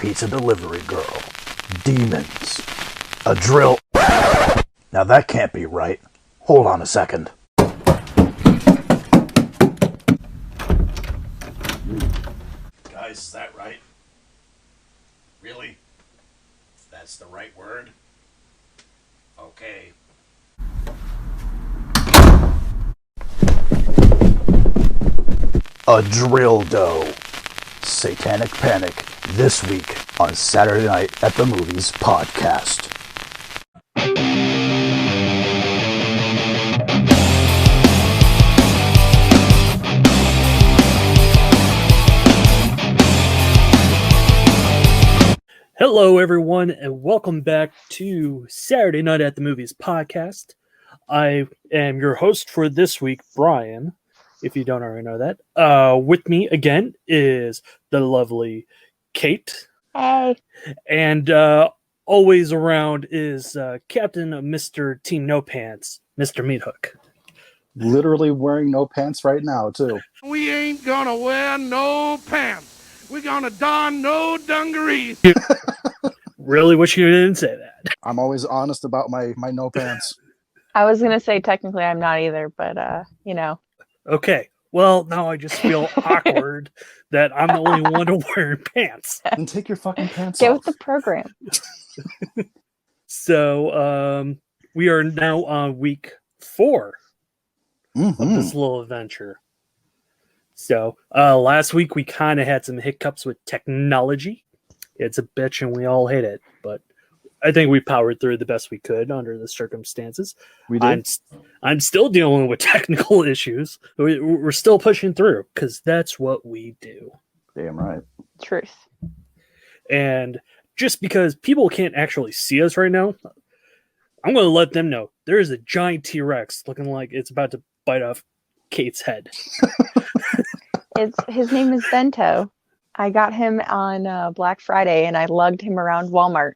pizza delivery girl, demons, a drill. Now that can't be right. Hold on a second. Guys, is that right? Really? That's the right word? Okay. A drill dough. Satanic Panic this week on Saturday Night at the Movies podcast. Hello, everyone, and welcome back to Saturday Night at the Movies podcast. I am your host for this week, Bryan, if you don't already know that. With me again is the lovely Cayt. Hey. And always around is Captain of Mr. Team No Pants, Mr. Meathook. Literally wearing no pants right now, too. We ain't gonna wear no pants. We're gonna don no dungarees. Really wish you didn't say that. I'm always honest about my no pants. I was going to say technically I'm not either, but, you know. Okay, well, now I just feel awkward that I'm the only one to wear pants. Then take your fucking pants Get off. with the program. So, we are now on week 4 of Mm-hmm. this little adventure. So, last week we kind of had some hiccups with technology. It's a bitch and we all hate it, but I think we powered through the best we could under the circumstances. We did. I'm still dealing with technical issues. We're still pushing through because that's what we do. Damn right. Truth. And just because people can't actually see us right now, I'm going to let them know there is a giant T-Rex looking like it's about to bite off Cayt's head. His name is Bento. I got him on Black Friday and I lugged him around Walmart.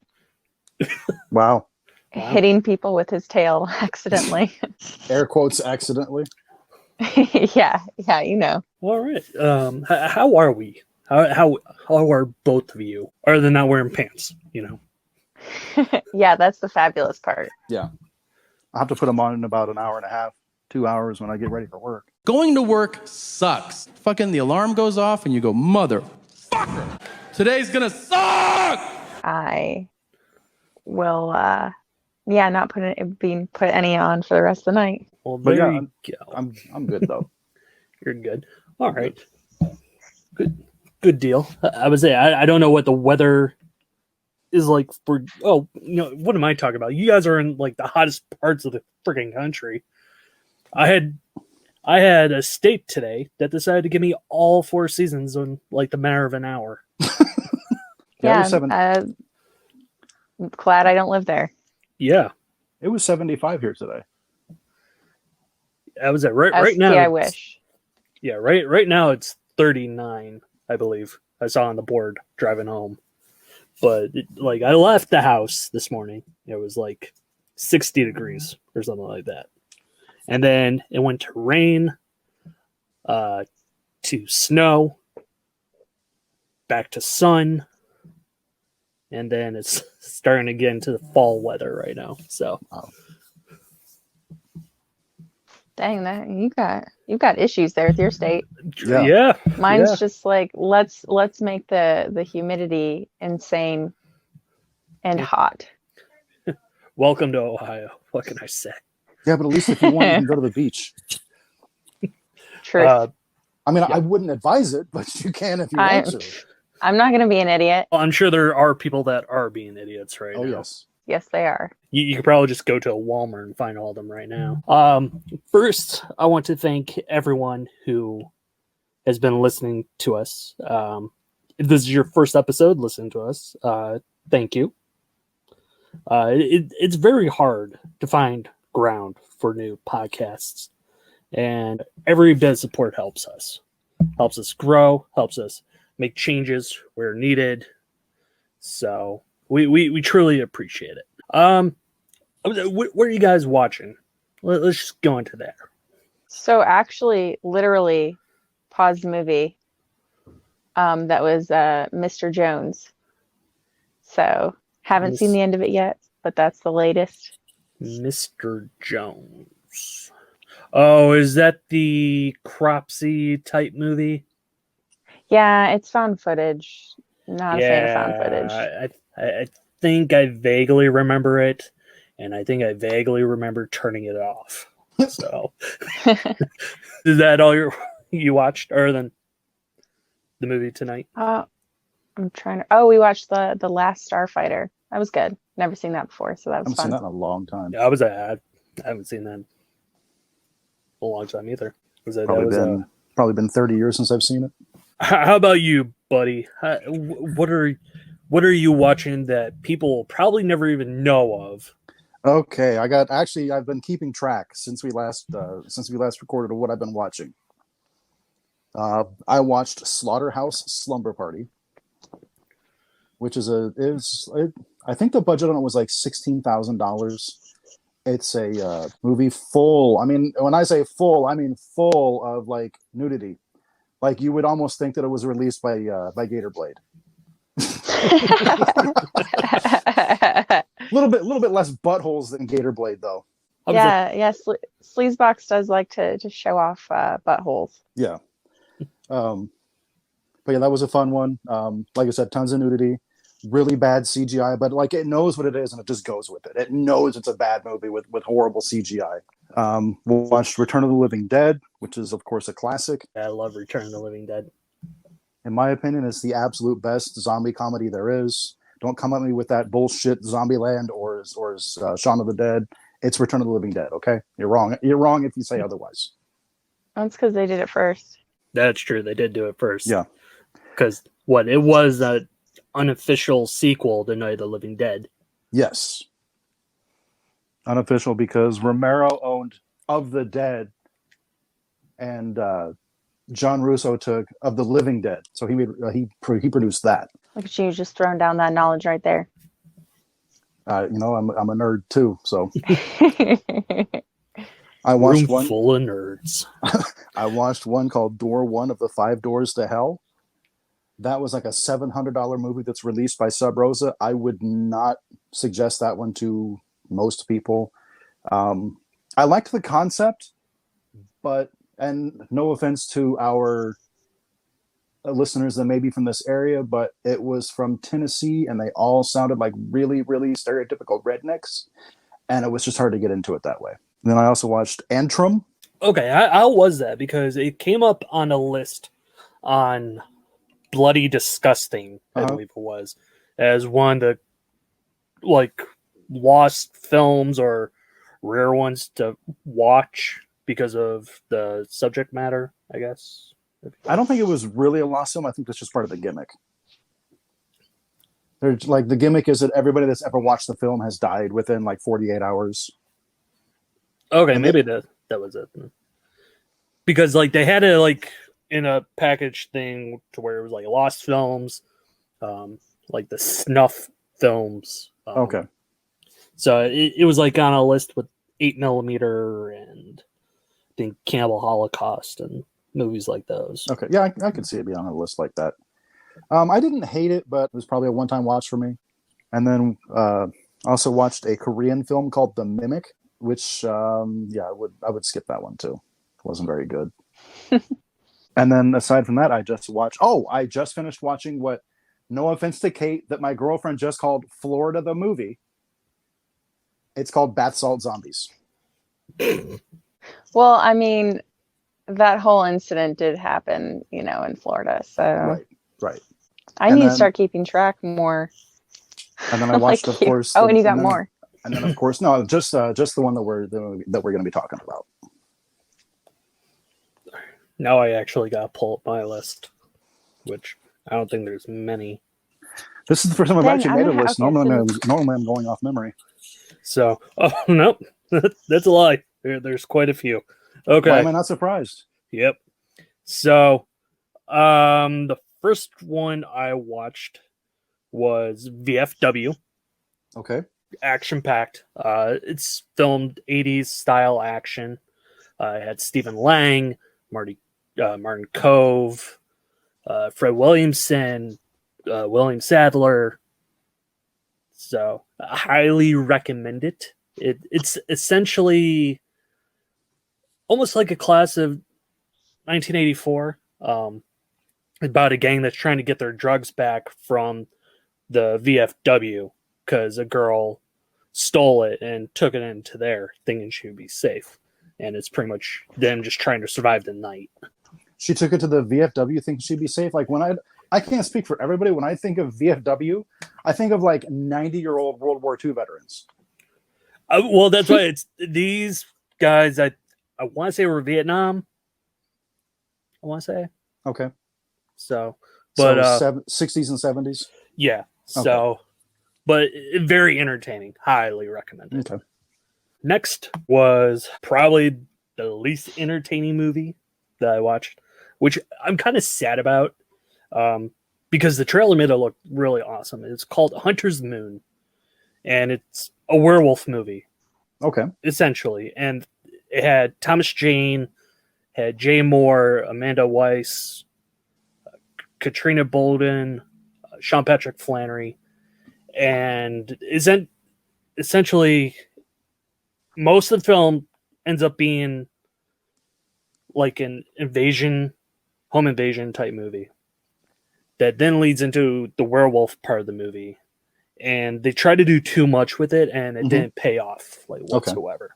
Wow. Hitting people with his tail accidentally. Air quotes accidentally. yeah, you know. All right. How are we? How are both of you? Other than not wearing pants, you know. Yeah, that's the fabulous part. Yeah. I'll have to put them on in about an hour and a half, 2 hours when I get ready for work. Going to work sucks. Fucking the alarm goes off and you go, motherfucker, today's gonna suck! I will, not put any on for the rest of the night. Well, But there yeah, you go. I'm good though. You're good. All right. Good deal. I would say I don't know what the weather is like for. Oh, what am I talking about? You guys are in like the hottest parts of the freaking country. I had a state today that decided to give me all 4 seasons in like the matter of an hour. Yeah, glad I don't live there. Yeah, it was 75 here today. I was at right now. I wish. Yeah, right now it's 39, I believe. I saw on the board driving home. But I left the house this morning. It was like 60 degrees or something like that. And then it went to rain, to snow, back to sun, and then it's starting to get into the fall weather right now. So, dang, that you've got issues there with your state. Yeah. Mine's just like let's make the humidity insane and hot. Welcome to Ohio. What can I say? Yeah, but at least if you want, you can go to the beach. Truth. I wouldn't advise it, but you can if you want to. I'm not going to be an idiot. Well, I'm sure there are people that are being idiots right now. Oh, yes. Yes, they are. You could probably just go to a Walmart and find all of them right now. First, I want to thank everyone who has been listening to us. If this is your first episode listening to us, thank you. It's very hard to find ground for new podcasts, and every bit of support helps us grow, helps us make changes where needed. So we truly appreciate it. What are you guys watching? Let's just go into that. So actually, literally, pause the movie. That was Mr. Jones. So haven't seen the end of it yet, but that's the latest. Mr. Jones. Oh, is that the Cropsy type movie? Yeah, it's found footage. Not a fan of found Yeah, footage. I think I vaguely remember it, and I think I vaguely remember turning it off. So, is that all you watched, other than the movie tonight? I'm trying to. Oh, we watched the Last Starfighter. That was good. Never seen that before, so that I was haven't seen fun. that in a long time. Yeah, I haven't seen that in a long time either. Probably been 30 years since I've seen it. How about you, buddy? What are you watching that people probably never even know of? Okay, I've been keeping track since we last recorded of what I've been watching. I watched Slaughterhouse Slumber Party, which I think the budget on it was like $16,000. It's a movie full. I mean, when I say full, I mean full of like nudity. Like you would almost think that it was released by Gator Blade. A little bit less buttholes than Gator Blade, though. Yeah. Sleazebox does like to show off buttholes. Yeah. But yeah, that was a fun one. Like I said, tons of nudity, really bad CGI, but like it knows what it is and it just goes with it. It knows it's a bad movie with horrible CGI. We watched Return of the Living Dead, which is of course a classic. I love Return of the Living Dead. In my opinion, it's the absolute best zombie comedy there is. Don't come at me with that bullshit Zombieland or Shaun of the Dead. It's Return of the Living Dead. Okay, you're wrong. You're wrong if you say otherwise. That's because they did it first. That's true. They did do it first. Yeah. Because it was an unofficial sequel to Night of the Living Dead. Yes. Unofficial because Romero owned Of the Dead, and John Russo took Of the Living Dead. So he produced that. Look at you, just throwing down that knowledge right there. I'm a nerd too, so I watched one full of nerds. I watched one called Door 1 of the Five Doors to Hell. That was like a $700 movie that's released by Sub Rosa. I would not suggest that one to most people. I liked the concept, and no offense to our listeners that may be from this area, but it was from Tennessee and they all sounded like really, really stereotypical rednecks. And it was just hard to get into it that way. And then I also watched Antrim. Okay, how was that? Because it came up on a list on Bloody Disgusting, I believe it was, as one of the like lost films or rare ones to watch because of the subject matter, I guess. I don't think it was really a lost film. I think that's just part of the gimmick. There's like the gimmick is that everybody that's ever watched the film has died within like 48 hours. Okay, maybe that was it. Because like they had it like in a package thing to where it was like lost films, like the snuff films. Okay. So it was like on a list with 8mm and I think Cannibal Holocaust and movies like those. Okay. Yeah, I could see it being on a list like that. I didn't hate it, but it was probably a one-time watch for me. And then also watched a Korean film called The Mimic, which I would skip that one too. It wasn't very good. And then aside from that, I just finished watching what, no offense to Cayt, that my girlfriend just called Florida the movie. It's called Bath Salt Zombies. Well, I mean, that whole incident did happen, in Florida. So Right. I need to start keeping track more. And then I watched, of course. Oh, and you got more. And then, of course, no, just the one that we're going to be talking about. Now I actually got to pull up my list, which I don't think there's many. This is the first time I've actually made a list. Normally I'm going off memory. So, no, that's a lie. There's quite a few. Okay. Why am I not surprised? Yep. So, the first one I watched was VFW. Okay. Action-packed. It's filmed 80s style action. It had Stephen Lang, Martin Cove, Fred Williamson, William Sadler, So I highly recommend it. It's essentially almost like a class of 1984, about a gang that's trying to get their drugs back from the VFW because a girl stole it and took it into there thinking she would be safe. And it's pretty much them just trying to survive the night. She took it to the VFW thinking she'd be safe. Like when I can't speak for everybody. When I think of VFW, I think of like 90-year-old World War II veterans. Well, that's why it's these guys. I want to say were Vietnam. I want to say. Okay. So, but 60s and 70s. Yeah. So, but very entertaining. Highly recommended. Okay. Next was probably the least entertaining movie that I watched, which I'm kind of sad about, because the trailer made it look really awesome. It's called Hunter's Moon, and it's a werewolf movie. Okay. Essentially, and it had Thomas Jane, had Jay Moore, Amanda Weiss, Katrina Bolden, Sean Patrick Flannery, and isn't essentially most of the film ends up being like an home invasion type movie that then leads into the werewolf part of the movie, and they try to do too much with it, and it didn't pay off like whatsoever.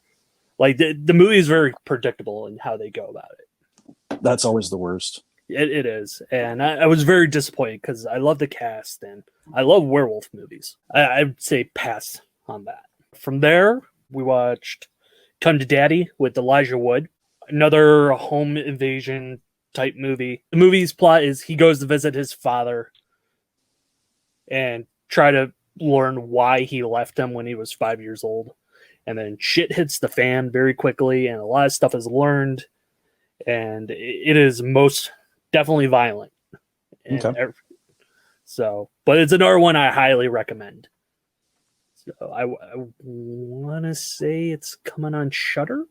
Like the movie is very predictable in how they go about it. That's always the worst. It is, and I was very disappointed because I love the cast and I love werewolf movies. I'd say pass on that. From there, we watched Come to Daddy with Elijah Wood, another home invasion type movie. The movie's plot is he goes to visit his father and try to learn why he left him when he was 5 years old. And then shit hits the fan very quickly, and a lot of stuff is learned, and it is most definitely violent. Okay. So, but it's another one I highly recommend. So I want to say it's coming on Shudder.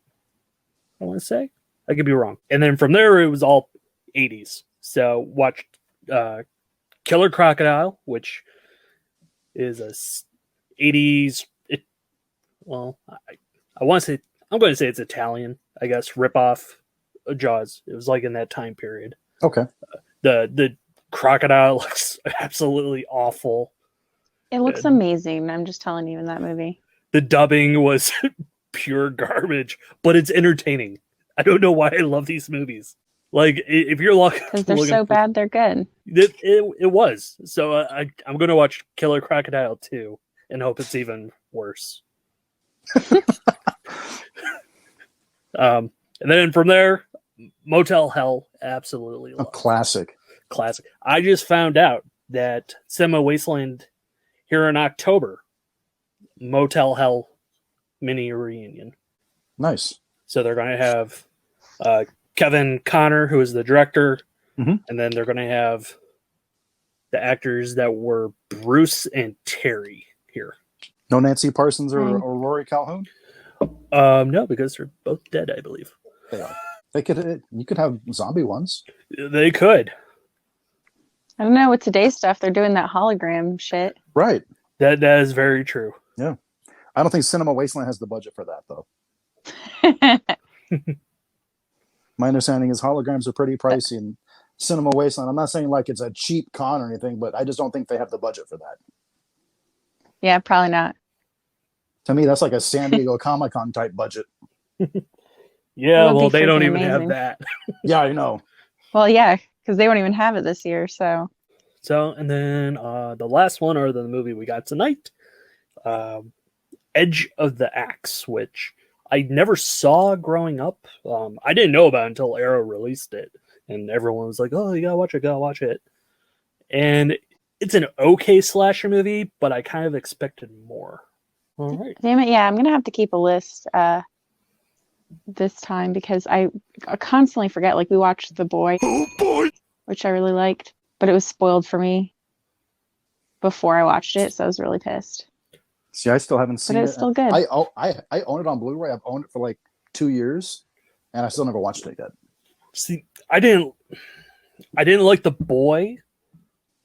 I want to say I could be wrong. And then from there it was all 80s. So watched Killer Crocodile, which is a 80s. Well, I want to say I'm going to say it's Italian. I guess ripoff of Jaws. It was like in that time period. Okay. The crocodile looks absolutely awful. It looks amazing. I'm just telling you in that movie. The dubbing was pure garbage, but it's entertaining. I don't know why I love these movies. Like, if you're because they're so bad, they're good. It was. So I'm going to watch Killer Crocodile 2 and hope it's even worse. And then from there, Motel Hell, absolutely A love. classic. I just found out that Cinema Wasteland here in October, Motel Hell mini reunion. Nice. So they're going to have Kevin Connor, who is the director, Mhm. and then they're going to have the actors that were Bruce and Terry here. No Nancy Parsons or Rory Calhoun? No, because they're both dead, I believe. They are. You could have zombie ones. They could. I don't know. With today's stuff, they're doing that hologram shit. Right. That is very true. Yeah. I don't think Cinema Wasteland has the budget for that, though. My understanding is holograms are pretty pricey, and Cinema Wasteland, I'm not saying like it's a cheap con or anything, but I just don't think they have the budget for that. Yeah, probably not. To me, that's like a San Diego Comic-Con type budget. Yeah, It would well, be they don't freaking even have amazing. that. Yeah, I know. Well, yeah, because they won't even have it this year. So So, and then the last one, or the movie we got tonight, Edge of the Axe, which I never saw growing up. I didn't know about it until Arrow released it, and everyone was like, "Oh, you gotta watch it." And it's an okay slasher movie, but I kind of expected more. All right. damn it, yeah, I'm gonna have to keep a list this time because I constantly forget. Like we watched The Boy, which I really liked, but it was spoiled for me before I watched it, so I was really pissed. See, I still haven't seen But it. it's still good. I own it on Blu-ray. I've owned it for like 2 years, and I still never watched it yet. See, I didn't like The Boy,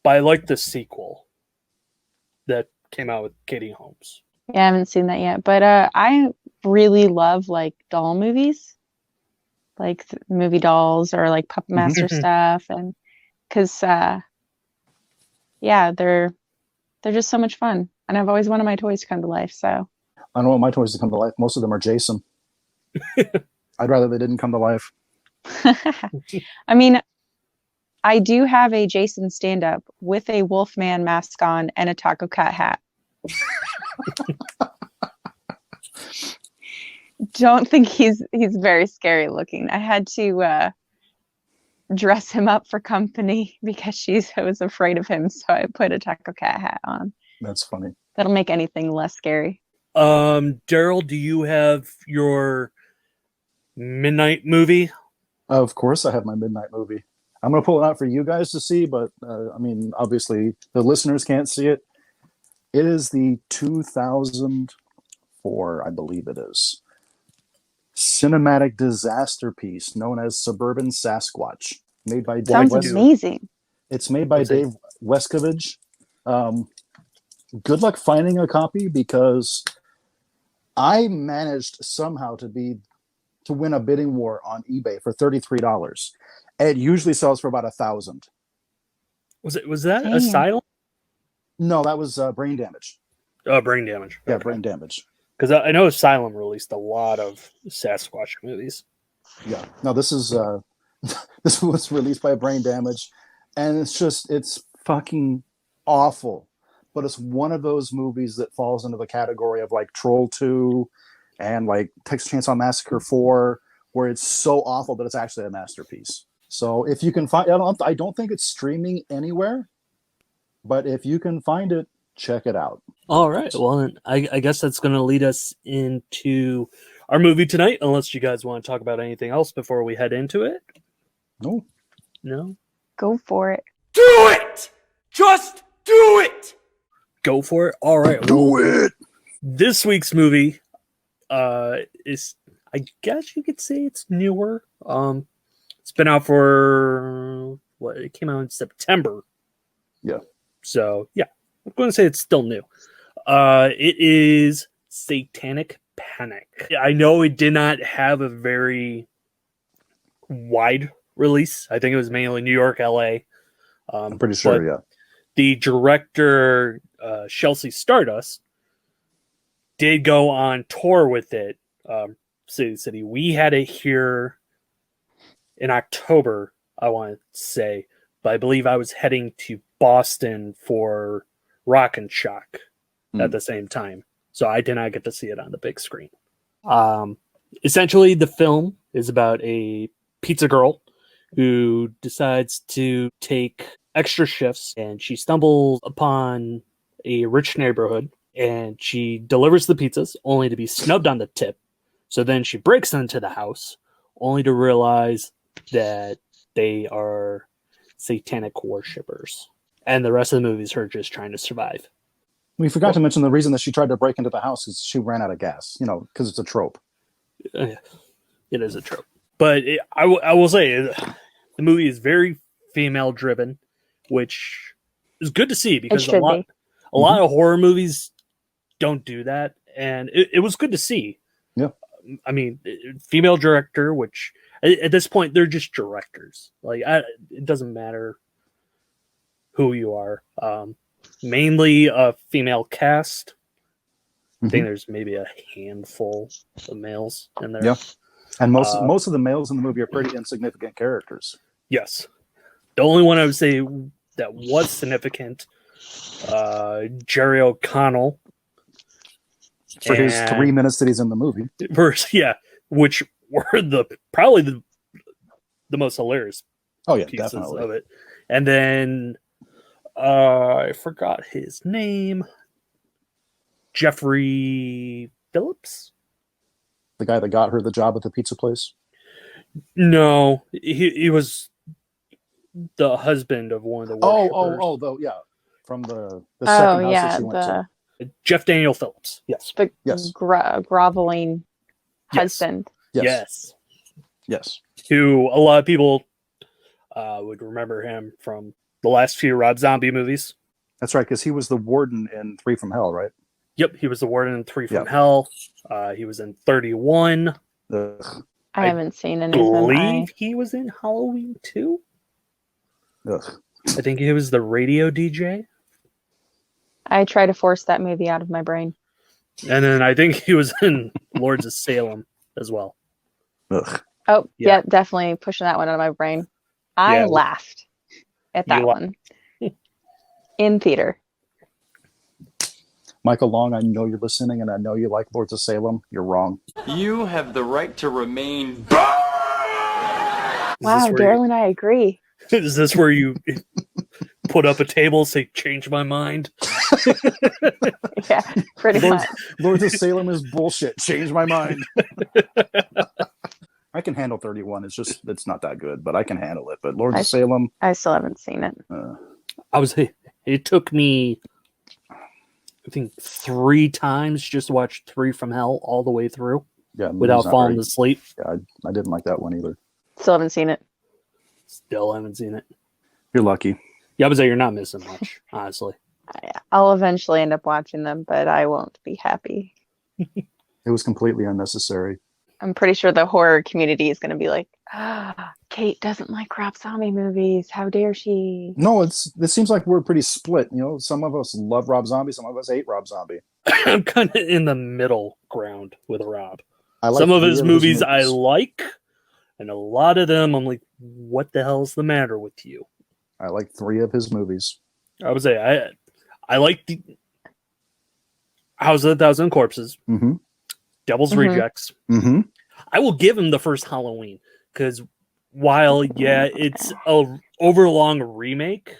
but I liked the sequel that came out with Katie Holmes. Yeah, I haven't seen that yet, but I really love like doll movies, like movie dolls or like Puppet Master stuff, and because yeah, they're just so much fun, and I've always wanted my toys to come to life. So I don't want my toys to come to life. Most of them are Jason. I'd rather they didn't come to life. I mean, I do have a Jason stand-up with a Wolfman mask on and a Taco Cat hat. Don't think he's very scary looking. I had to dress him up for company because I was afraid of him, so I put a Taco Cat hat on. That's funny. That'll make anything less scary. Daryl, do you have your midnight movie? Of course, I have my midnight movie. I'm going to pull it out for you guys to see, but I mean, obviously, the listeners can't see it. It is the 2004, I believe it is, cinematic disaster piece known as Suburban Sasquatch, made by Dave Sounds amazing. It's made by Dave Wescovich. Good luck finding a copy, because I managed somehow to win a bidding war on eBay for $33. It usually sells for about $1,000. Was that Asylum? No, that was Brain Damage. Oh, Brain Damage. Yeah, Okay. Brain Damage. Because I know Asylum released a lot of Sasquatch movies. Yeah. No, this is this was released by Brain Damage, and it's fucking awful. But it's one of those movies that falls into the category of like Troll 2 and like Texas Chainsaw Massacre 4, where it's so awful that it's actually a masterpiece. So if you can find, I don't think it's streaming anywhere, but if you can find it, check it out. All right. Well, then I guess that's going to lead us into our movie tonight, unless you guys want to talk about anything else before we head into it. No? Go for it. Do it! Just do it! Go for it. All right. Do it! This week's movie is, I guess you could say it's newer. It's been out for it came out in September. Yeah. So yeah, I'm going to say it's still new. It is Satanic Panic. I know it did not have a very wide release. I think it was mainly New York, LA. I'm pretty sure, yeah. The director, Chelsea Stardust, did go on tour with it. City. We had it here in October, I want to say, but I believe I was heading to Boston for Rock and Shock at the same time, so I did not get to see it on the big screen. Essentially, the film is about a pizza girl who decides to take extra shifts, and she stumbles upon a rich neighborhood, and she delivers the pizzas only to be snubbed on the tip. So then she breaks into the house only to realize that they are satanic worshippers. And the rest of the movie is her just trying to survive. We forgot to mention the reason that she tried to break into the house is she ran out of gas, because it's a trope. It is a trope. But I will say, the movie is very female driven, which is good to see, because a lot of horror movies don't do that. And it was good to see. Yeah. I mean, female director, which at this point, they're just directors. Like, it doesn't matter who you are. Mainly a female cast. I think there's maybe a handful of males in there. Yeah. And most of the males in the movie are pretty insignificant characters. Yes. The only one I would say that was significant, Jerry O'Connell. For his 3 minutes that he's in the movie. Which were probably the most hilarious pieces definitely. of it. And then I forgot his name. Jeffrey Phillips? The guy that got her the job at the pizza place? No, he was the husband of one of the worshippers. From the second house that she went to. Jeff Daniel Phillips. Yes. Groveling husband. Yes. Who a lot of people would remember him from the last few Rob Zombie movies. That's right, because he was the warden in 3 from Hell, right? Yep, he was the warden in 3 from Yeah. Hell. He was in 31. Ugh. I haven't seen any I of them. believe he was in Halloween 2. Ugh. I think he was the radio DJ. I try to force that movie out of my brain. And then I think he was in Lords of Salem as well. Ugh. Oh, Yeah. yeah, definitely pushing that one out of my brain. I Yeah. laughed at that You one in theater. Michael Long, I know you're listening, and I know you like Lords of Salem. You're wrong. You have the right to remain. Wow, Daryl and I agree. Is this where you put up a table, say, change my mind? Yeah, pretty much. Lords of Salem is bullshit. Change my mind. I can handle 31. It's not that good, but I can handle it. But Lords of Salem, I still haven't seen it. It took me, I think, 3 times just to watch 3 from Hell all the way through without falling asleep. Yeah, I didn't like that one either. Still haven't seen it. Still haven't seen it. You're lucky. Yeah, I would say you're not missing much, honestly. I'll eventually end up watching them, but I won't be happy. It was completely unnecessary. I'm pretty sure the horror community is going to be like, Cayt doesn't like Rob Zombie movies. How dare she? No, it seems like we're pretty split. You know, some of us love Rob Zombie, some of us hate Rob Zombie. I'm kind of in the middle ground with Rob. I like some of his movies I like, and a lot of them I'm like, what the hell's the matter with you? I like 3 of his movies. I would say I like the House of a Thousand Corpses, Mm-hmm. Devil's Rejects. Mm-hmm. I will give him the first Halloween because while it's a overlong remake,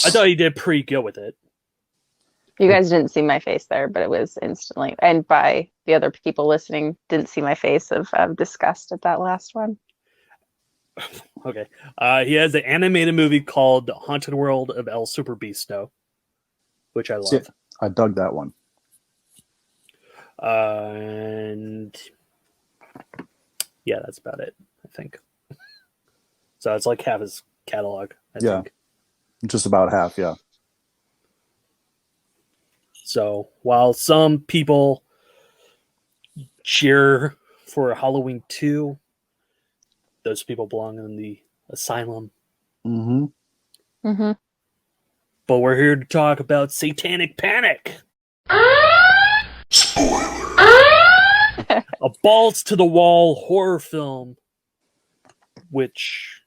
I thought he did pretty good with it. You guys didn't see my face there, but it was instantly, and by the other people listening, didn't see my face of disgust at that last one. Okay. He has an animated movie called The Haunted World of El Super Beasto, which I love. See, I dug that one. And yeah, that's about it, I think. So it's like half his catalog, I think. Just about half, yeah. So while some people cheer for Halloween 2, those people belong in the asylum. Mm-hmm. Mm-hmm. But we're here to talk about Satanic Panic. A balls to the wall horror film, which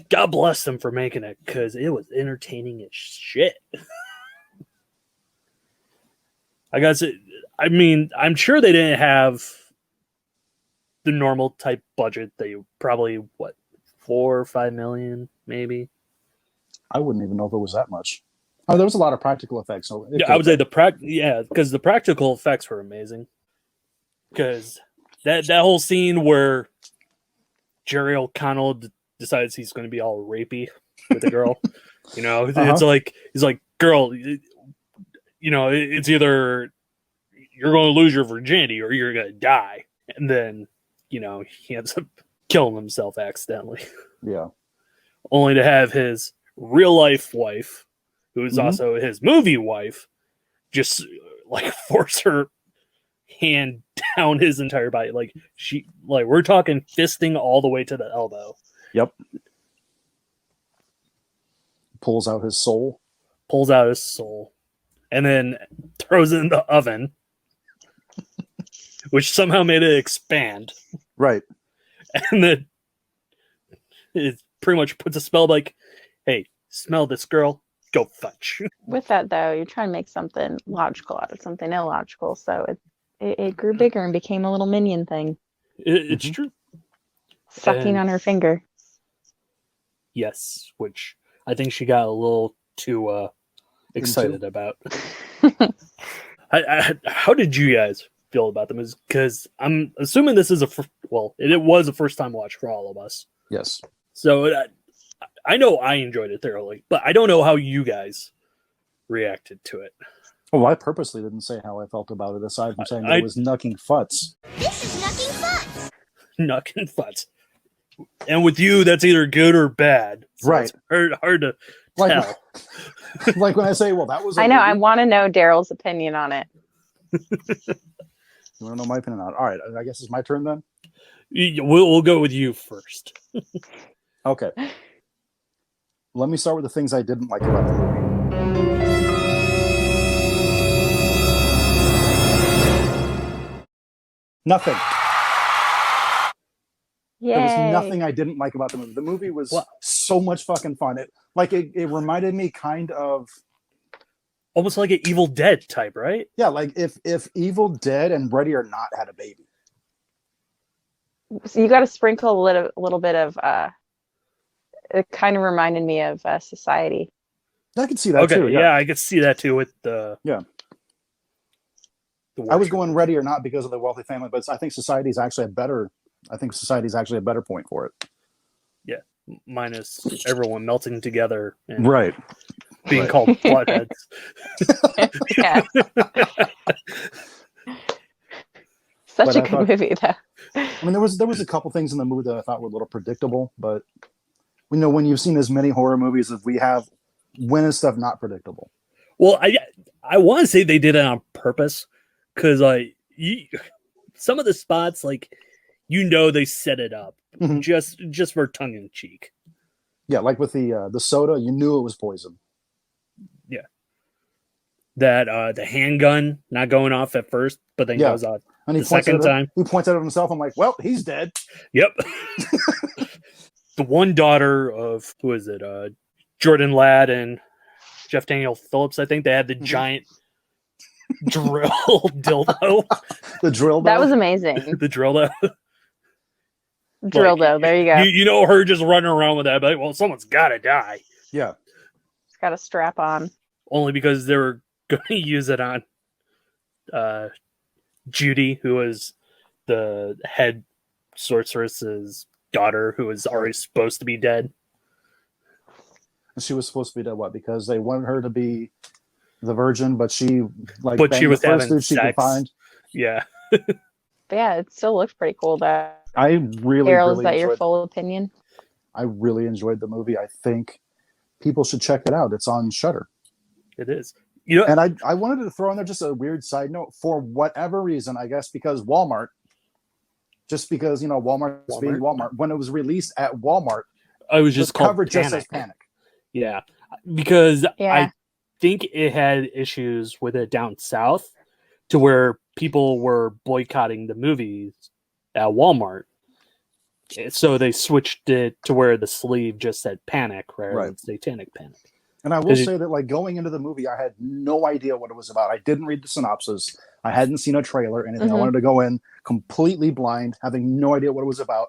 God bless them for making it because it was entertaining as shit. I guess I'm sure they didn't have the normal type budget. They probably 4 or 5 million, maybe. I wouldn't even know if it was that much. Oh, there was a lot of practical effects. So I would say because the practical effects were amazing. Because that whole scene where Jerry O'Connell decides he's going to be all rapey with the girl, it's like he's like, girl, it's either you're going to lose your virginity or you're going to die, and then he ends up killing himself accidentally. Yeah, only to have his real life wife, who is also his movie wife, just like force her hand down his entire body. Like we're talking fisting all the way to the elbow. Yep. Pulls out his soul. And then throws it in the oven, which somehow made it expand. Right. And then it pretty much puts a spell like, hey, smell this, girl. Go fetch. With that, though, you're trying to make something logical out of something illogical. So it grew bigger and became a little minion thing. It's true. Sucking on her finger. Yes, which I think she got a little too excited about. How did you guys feel about them? Because I'm assuming this is it was a first time watch for all of us. Yes. So I know I enjoyed it thoroughly, but I don't know how you guys reacted to it. Well, I purposely didn't say how I felt about it, aside from saying it was knucking futz. This is knucking futz. Knucking futz. And with you, that's either good or bad. So right. It's hard to tell. Like when I say, well, that was a I know. I movie. want to know Daryl's opinion on it. You want to know my opinion on it? All right, I guess it's my turn then. We'll go with you first. Okay. Let me start with the things I didn't like about the movie. Nothing. Yay. There was nothing I didn't like about the movie. The movie was What? so much fucking fun. It reminded me kind of, Almost like an Evil Dead type, right? yeah, like if Evil Dead and Ready or Not had a baby. So you got to sprinkle a little bit of. It kind of reminded me of Society. I could see that Okay, too. yeah, I could see that too with the Yeah. the I was worship. going Ready or Not because of the wealthy family, but I think Society is actually a better. I think Society is actually a better point for it. minus everyone melting together and Right. being Right. called buttheads. Yeah, such But a I good thought- movie though. I mean, there was a couple things in the movie that I thought were a little predictable, but when you've seen as many horror movies as we have, when is stuff not predictable? Well, I want to say they did it on purpose because some of the spots they set it up Mhm. just for tongue in cheek. Yeah, like with the soda, you knew it was poison. That the handgun not going off at first, but then Yeah. goes off. And he The points second at it, time? he points at it himself. I'm like, well, he's dead. Yep. The one daughter of who is it? Jordan Ladd and Jeff Daniel Phillips. I think they had the giant drill dildo. The drill. That dough. was amazing. The dildo. Dildo. There you go. You know her just running around with that. But well, someone's got to die. Yeah. It's got a strap on. Only because they were going to use it on Judy, who was the head sorceress's daughter, who was already supposed to be dead. She was supposed to be dead. What? Because they wanted her to be the virgin, but she But banged she was the first having dude she could sex. find. Yeah. But yeah, it still looks pretty cool though. I really, Daryl, is really that your enjoyed. full opinion? I really enjoyed the movie. I think people should check it out. It's on Shudder. It is. You know, And I wanted to throw in there just a weird side note for whatever reason, I guess because Walmart, just because Walmart's being Walmart. When it was released at Walmart, I was just the called cover just Panic. says Panic. Yeah, because Yeah. I think it had issues with it down south, to where people were boycotting the movies at Walmart. So they switched it to where the sleeve just said Panic rather than Satanic Panic. And I will say that, like, going into the movie, I had no idea what it was about. I didn't read the synopsis. I hadn't seen a trailer, anything. I wanted to go in completely blind, having no idea what it was about.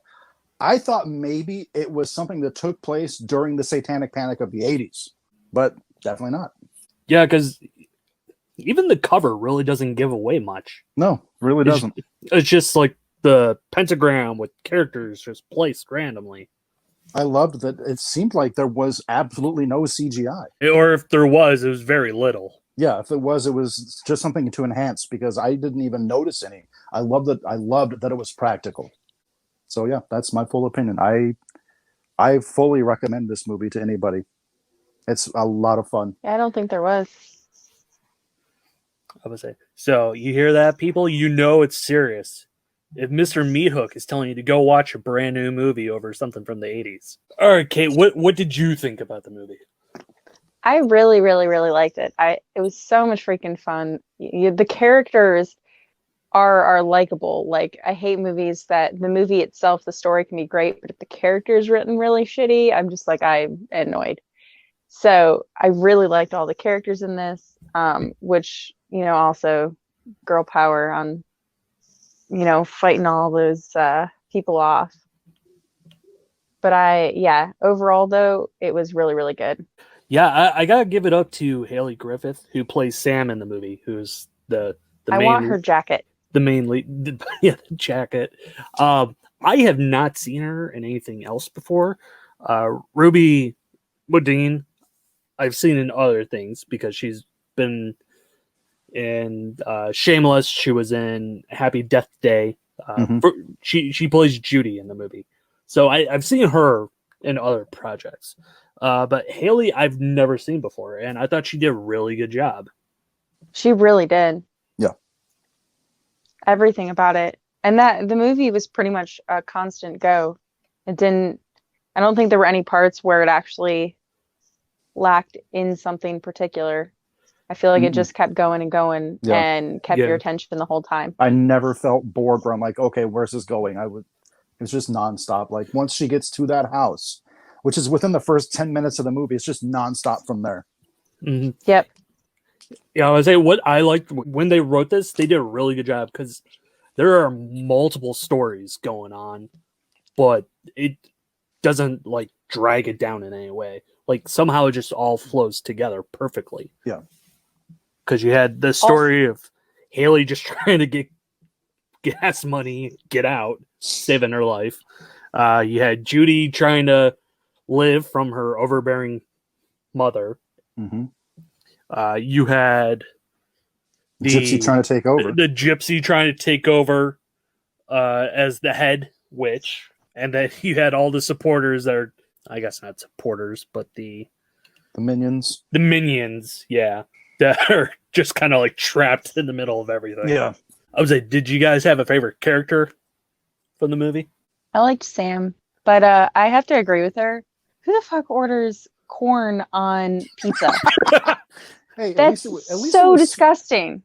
I thought maybe it was something that took place during the Satanic Panic of the 80s, but definitely not. Yeah, because even the cover really doesn't give away much. No, really doesn't. It's just like the pentagram with characters just placed randomly. I loved that it seemed like there was absolutely no CGI. Or if there was, it was very little. Yeah, if it was just something to enhance because I didn't even notice any. I loved that it was practical. So yeah, that's my full opinion. I fully recommend this movie to anybody. It's a lot of fun. Yeah, I don't think there was. I would say. So you hear that, people? You know it's serious. If Mr. Meathook is telling you to go watch a brand new movie over something from the 80s. All right, Cayt, what did you think about the movie? I really, really, really liked it. It was so much freaking fun. The characters are likable. Like, I hate movies that the movie itself, the story can be great, but if the character is written really shitty, I'm just like, I'm annoyed. So I really liked all the characters in this, which, also girl power on, fighting all those people off. But overall though, it was really, really good. Yeah, I gotta give it up to Haley Griffith, who plays Sam in the movie, who's the I main. want her jacket. The main lead, the jacket. I have not seen her in anything else before. Ruby Woodine, I've seen in other things because she's been in Shameless. She was in Happy Death Day. She plays Judy in the movie, so I've seen her in other projects. But Haley, I've never seen before, and I thought she did a really good job. She really did. Yeah. Everything about it. And that the movie was pretty much a constant go. I don't think there were any parts where it actually lacked in something particular. I feel like it just kept going and going and kept your attention the whole time. I never felt bored where I'm like, okay, where's this going? It's just nonstop. Like once she gets to that house, which is within the first 10 minutes of the movie, it's just nonstop from there. Mm-hmm. Yep. Yeah, I would say what I liked when they wrote this, they did a really good job because there are multiple stories going on, but it doesn't like drag it down in any way. Like somehow it just all flows together perfectly. Yeah. Because you had the story of Haley just trying to get gas money, get out, saving her life. You had Judy trying to live from her overbearing mother. Mm-hmm. You had the Gypsy trying to take over. The Gypsy trying to take over as the head witch. And then you had all the supporters that are, I guess not supporters, but the minions. The minions, yeah. That are just kind of like trapped in the middle of everything. Yeah. I was like, did you guys have a favorite character from the movie? I liked Sam, but I have to agree with her. Who the fuck orders corn on pizza? Hey, that's at least so disgusting.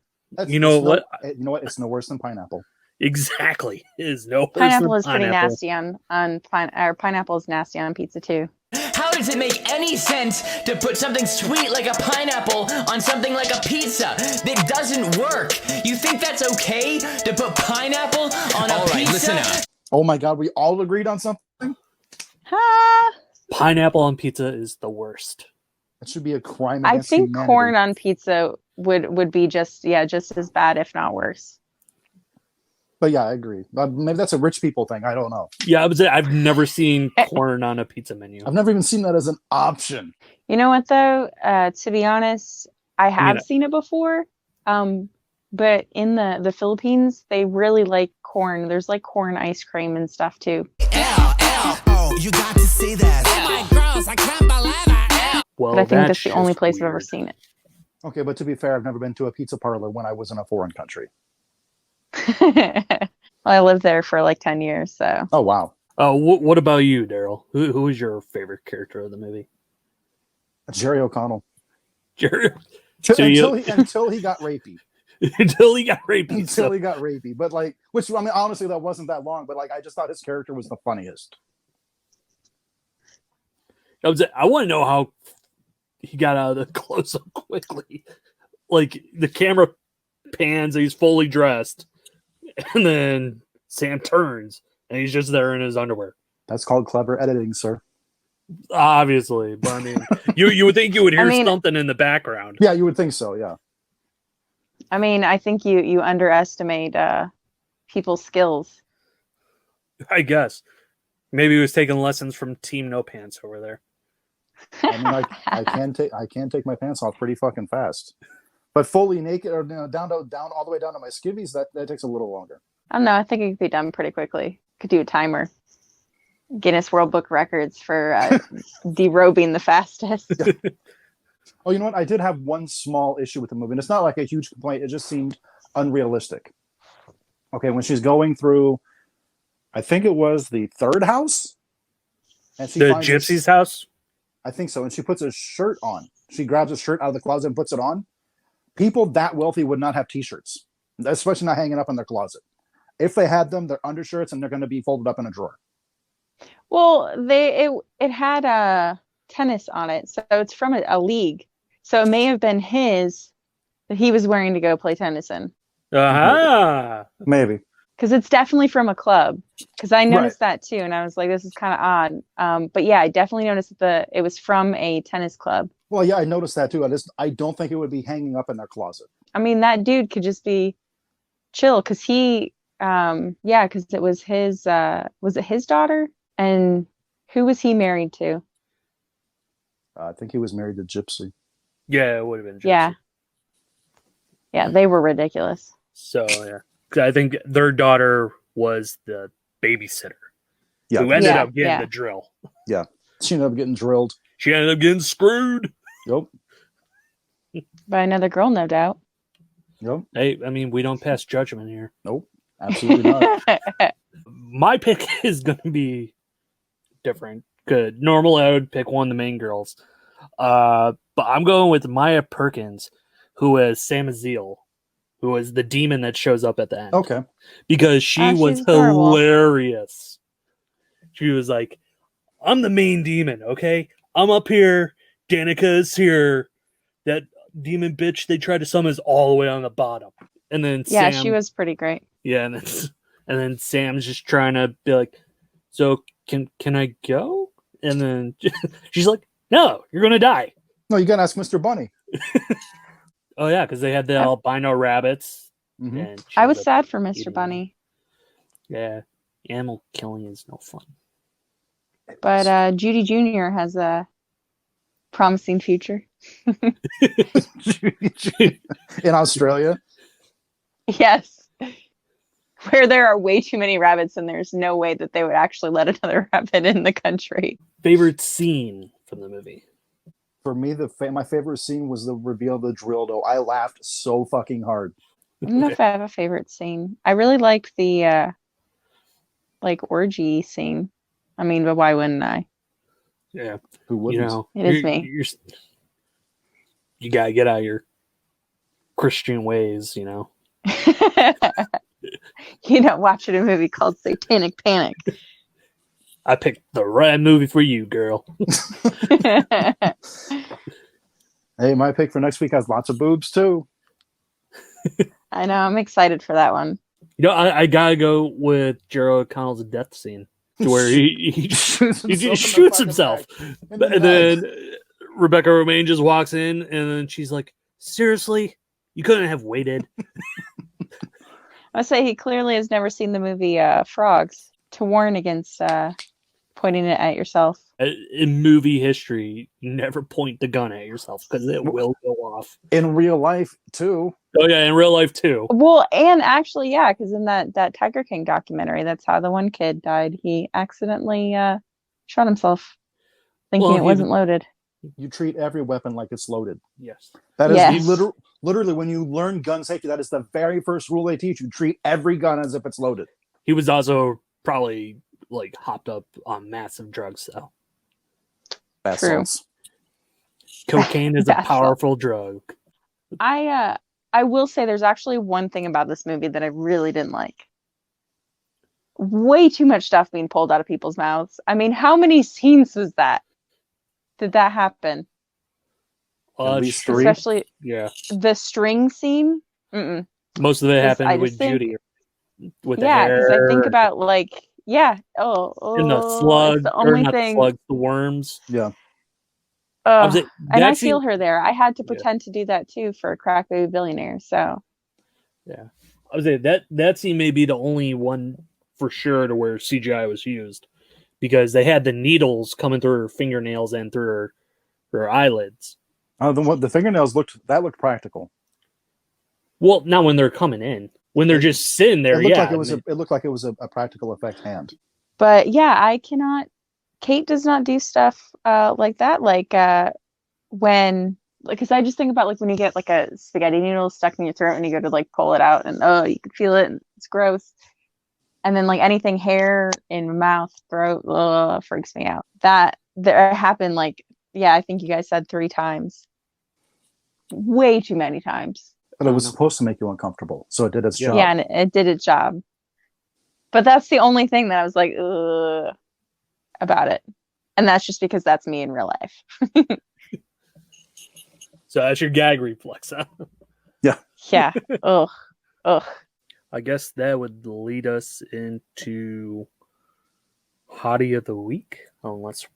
You know what? You know what? It's no worse than pineapple. Exactly. It is no worse Pineapple than is pretty nasty on pineapple is nasty on pizza too. How does it make any sense to put something sweet like a pineapple on something like a pizza? It doesn't work. You think that's okay to put pineapple on a pizza? Listen up. Oh my god, we all agreed on something? Pineapple on pizza is the worst. That should be a crime I against think humanity. corn on pizza would be just as bad, if not worse. But yeah, I agree. Maybe that's a rich people thing. I don't know. Yeah, I would say I've never seen corn on a pizza menu. I've never even seen that as an option. You know what though? To be honest, I have seen it before. But in the Philippines, they really like corn. There's like corn ice cream and stuff too. Oh, you got to see that. Oh my gross, I can't believe it. Well, but I think that's the only place I've ever seen it. Okay, but to be fair, I've never been to a pizza parlor when I was in a foreign country. Well, I lived there for like 10 years, so. Oh, wow. What about you, Daryl? Who was your favorite character of the movie? Jerry O'Connell. Jerry? Until he got rapey. Until he got rapey. Until he got rapey. But like, which, I mean, honestly, that wasn't that long, but like, I just thought his character was the funniest. I want to know how he got out of the close-up quickly. Like, the camera pans, he's fully dressed, and then Sam turns, and he's just there in his underwear. That's called clever editing, sir. Obviously, but I mean, you would think you would hear something in the background. Yeah, you would think so, yeah. I mean, I think you underestimate people's skills. I guess. Maybe he was taking lessons from Team No Pants over there. I mean, I can take my pants off pretty fucking fast, but fully naked or down all the way down to my skivvies, that takes a little longer. I don't know. I think it could be done pretty quickly. Could do a timer. Guinness World Book Records for derobing the fastest. Yeah. Oh, you know what? I did have one small issue with the movie, and it's not like a huge complaint. It just seemed unrealistic. Okay, when she's going through, I think it was the third house, and she finds Gypsy's house. I think so. And she puts a shirt on. She grabs a shirt out of the closet and puts it on. People that wealthy would not have t-shirts, especially not hanging up in their closet. If they had them, they're undershirts and they're going to be folded up in a drawer. Well, it had a tennis on it, so it's from a league. So it may have been his that he was wearing to go play tennis in. Maybe. Because it's definitely from a club. Because I noticed that too, and I was like, this is kind of odd. But yeah, I definitely noticed that it was from a tennis club. Well, yeah, I noticed that too. I don't think it would be hanging up in their closet. I mean, that dude could just be chill, because because it was was it his daughter? And who was he married to? I think he was married to Gypsy. Yeah, it would have been Gypsy. Yeah, they were ridiculous. So, yeah. I think their daughter was the babysitter. Yeah. Who ended up getting the drill. Yeah. She ended up getting drilled. She ended up getting screwed. Yep. By another girl, no doubt. Yep. Hey, I mean, we don't pass judgment here. Nope. Absolutely not. My pick is going to be different. Good. Normally, I would pick one of the main girls. But I'm going with Maya Perkins, who is Sam Aziel, who is the demon that shows up at the end. Okay. Because she was adorable. hilarious. She was like, I'm the main demon, okay? I'm up here. Danica's here. That demon bitch they tried to summon is all the way on the bottom. And then Yeah, Sam, she was pretty great. yeah, and then Sam's just trying to be like, so can I go? And then she's like, no, you're gonna die. No, you gotta ask Mr. Bunny. Oh yeah, because they had the albino rabbits. Mhm. And she I ended was up sad for Mr. eating Bunny, them. Yeah, animal killing is no fun. but Judy Jr. has a promising future. In Australia. Yes. Where there are way too many rabbits and there's no way that they would actually let another rabbit in the country. Favorite scene from the movie? For me, my favorite scene was the reveal of the drill, though. I laughed so fucking hard. I don't know if I have a favorite scene. I really liked the orgy scene. I mean, but why wouldn't I? Yeah, Who wouldn't? you know, It is me. You gotta get out of your Christian ways, you know. You know, watching a movie called Satanic Panic. I picked the right movie for you, girl. Hey, my pick for next week has lots of boobs, too. I know, I'm excited for that one. You know, I gotta go with Jerry O'Connell's death scene, to where he shoots himself, and then Rebecca Romaine just walks in, and then she's like, "Seriously, you couldn't have waited." I say he clearly has never seen the movie Frogs to warn against pointing it at yourself. In movie history, you never point the gun at yourself because it will go off. In real life, too. Oh yeah, in real life too. Well, and actually, yeah, because in that Tiger King documentary, that's how the one kid died. He accidentally shot himself, thinking it wasn't loaded. You treat every weapon like it's loaded. Yes. That is Yes. literally when you learn gun safety, that is the very first rule they teach you. Treat every gun as if it's loaded. He was also probably like hopped up on massive drugs, though. True. Cocaine is a Bath powerful drug. I will say there's actually one thing about this movie that I really didn't like. Way too much stuff being pulled out of people's mouths. I mean, how many scenes was that? Did that happen? At least 3. Especially Yeah. the string scene. Mm-mm. Most of it I happened just with think- Judy. With the Yeah, because hair. I think about like, yeah, and the it's slug, the or only not thing. the slugs, the worms. Yeah. I was Ugh. like, And I that feel scene- her there. I had to Yeah. pretend to do that too for a Crack Baby Billionaire. So Yeah, I was saying that scene may be the only one for sure to where CGI was used, because they had the needles coming through her fingernails and through her eyelids. The fingernails looked practical. Well, not when they're coming in. When they're just sitting there, It looked yeah. like it looked like it was a practical effect hand. but yeah, I cannot. Cayt does not do stuff like that. Like when, because I just think about like when you get like a spaghetti noodle stuck in your throat and you go to like pull it out and you can feel it and it's gross. And then like anything hair in mouth, throat, freaks me out. That there happened like, yeah, I think you guys said 3 times. Way too many times. But it was supposed to make you uncomfortable, so it did its job. Yeah, and it did its job. But that's the only thing that I was like, ugh, about it. And that's just because that's me in real life. So that's your gag reflex, huh? Yeah. Ugh. I guess that would lead us into Hottie of the Week, unless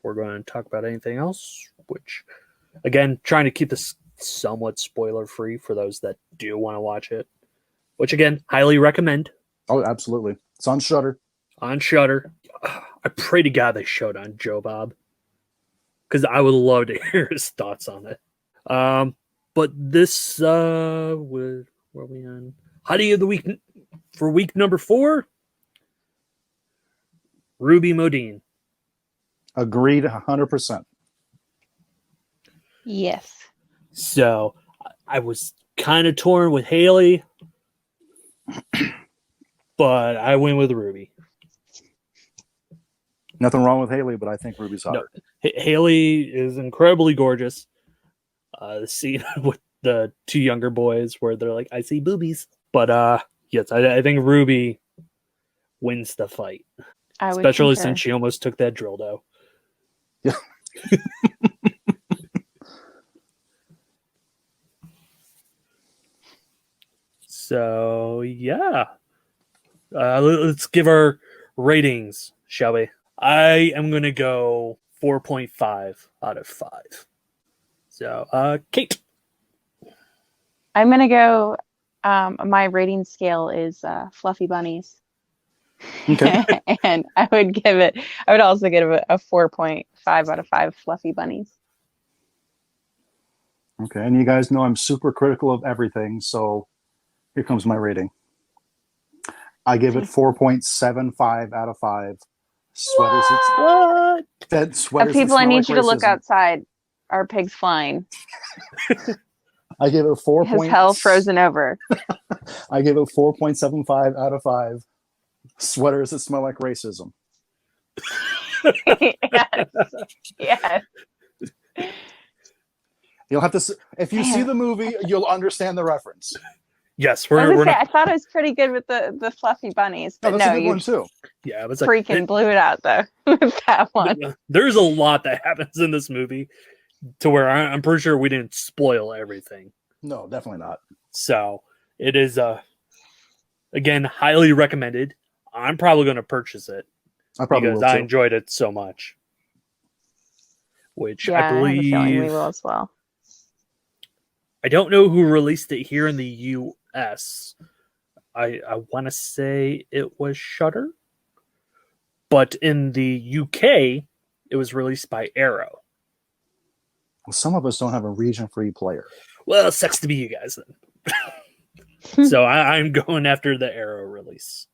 we're going to talk about anything else, which, again, trying to keep this somewhat spoiler-free for those that do want to watch it, which, again, highly recommend. Oh, absolutely. It's on Shudder. On Shudder. I pray to God they showed on Joe Bob, because I would love to hear his thoughts on it. But this, where are we on? Hottie of the Week for week number 4, Ruby Modine. Agreed 100%. Yes. So I was kind of torn with Haley, but I went with Ruby. Nothing wrong with Haley, but I think Ruby's hotter. No, Haley is incredibly gorgeous. The scene with the two younger boys where they're like, "I see boobies," but yes, I think Ruby wins the fight, especially since she almost took that dildo. Yeah. So yeah, let's give our ratings, shall we? I am gonna go 4.5 out of 5. So, Cayt. I'm gonna go. My rating scale is fluffy bunnies. Okay. And I would also give it a 4.5 out of 5 fluffy bunnies. Okay, and you guys know I'm super critical of everything, so here comes my rating. I give it 4.75 out of 5. Sweaters. What? That sweaters. People, I need like you to look racism. outside. Our pig's flying. I give it 4. His hell frozen over. I give it 4.75 out of 5. Sweaters that smell like racism. Yes. You'll have to. If you see the movie, you'll understand the reference. Yes, I thought it was pretty good with the fluffy bunnies, but that's a good one too. Yeah, it was freaking blew it out though with that one. There's a lot that happens in this movie to where I'm pretty sure we didn't spoil everything. No, definitely not. So it is again highly recommended. I'm probably going to purchase it because I enjoyed it so much. Which I believe I have a feeling we will as well. I don't know who released it here in the U.S. I want to say it was Shudder, but in the UK, it was released by Arrow. Well, some of us don't have a region-free player. Well, it sucks to be you guys then. So I'm going after the Arrow release.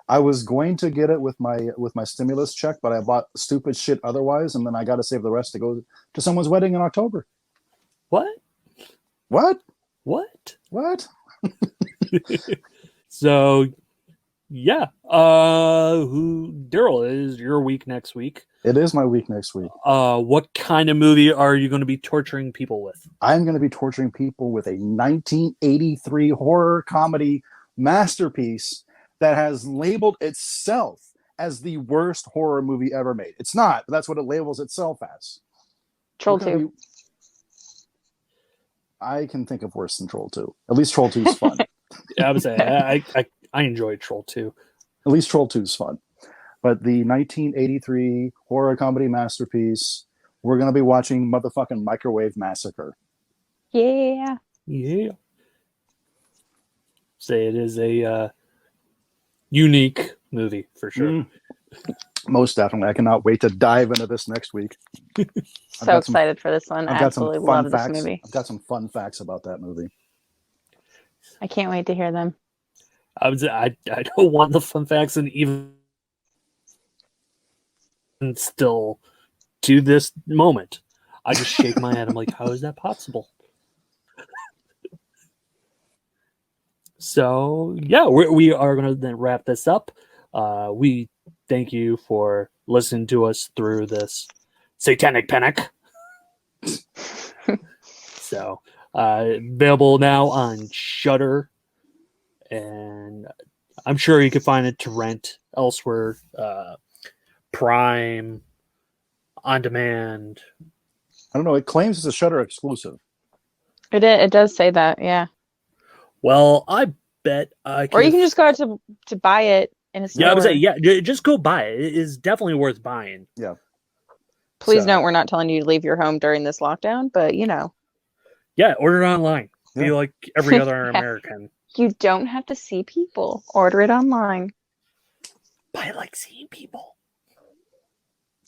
I was going to get it with my stimulus check, but I bought stupid shit otherwise, and then I got to save the rest to go to someone's wedding in October. What? So, yeah. Daryl, is your week next week? It is my week next week. What kind of movie are you going to be torturing people with? I'm going to be torturing people with a 1983 horror comedy masterpiece that has labeled itself as the worst horror movie ever made. It's not, but that's what it labels itself as. Troll 2. I can think of worse than Troll 2. At least Troll 2 is fun. Yeah, I would say I enjoyed Troll 2. At least Troll 2 is fun. But the 1983 horror comedy masterpiece, we're going to be watching motherfucking Microwave Massacre. Yeah. Say it is a unique movie for sure. Most definitely. I cannot wait to dive into this next week. So excited for this one. I absolutely love this movie. I've got some fun facts about that movie. I can't wait to hear them. I don't want the fun facts, and even still to this moment, I just shake my head. I'm like, how is that possible? So yeah, we are going to then wrap this up. We thank you for listening to us through this Satanic Panic. So available now on Shudder, and I'm sure you can find it to rent elsewhere. Prime, on demand. I don't know. It claims it's a Shudder exclusive. It does say that, yeah. Well, I bet I can. Or you can just go out to buy it in a store. Yeah, I would say, just go buy it. It is definitely worth buying. Yeah. Please note, we're not telling you to leave your home during this lockdown, but you know. Yeah, order it online. Yeah. Be like every other American. You don't have to see people. Order it online. But I like seeing people.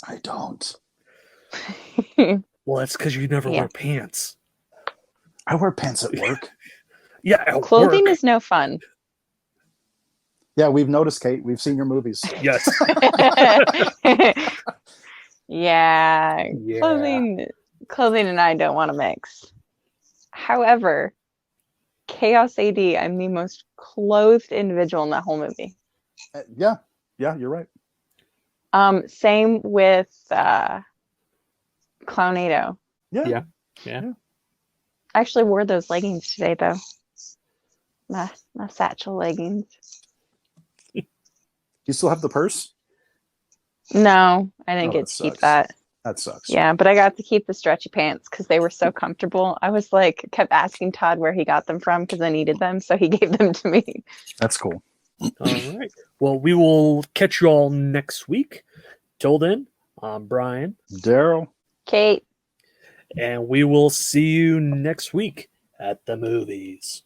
I don't. Well, that's because you never wear pants. I wear pants at work. Yeah, clothing is no fun. Yeah, we've noticed, Cayt. We've seen your movies. Yes. Yeah. Clothing clothing and I don't want to mix. However, Chaos AD, I'm the most clothed individual in that whole movie. Yeah, you're right. Same with Clownado. Yeah. I actually wore those leggings today, though. My satchel leggings. You still have the purse? No, I didn't Oh, get that to keep sucks. that. That sucks. Yeah, but I got to keep the stretchy pants because they were so comfortable. I was like, kept asking Todd where he got them from because I needed them, so he gave them to me. That's cool. All right. Well, we will catch you all next week. Till then, I'm Bryan. Daryl. Cayt. And we will see you next week at the movies.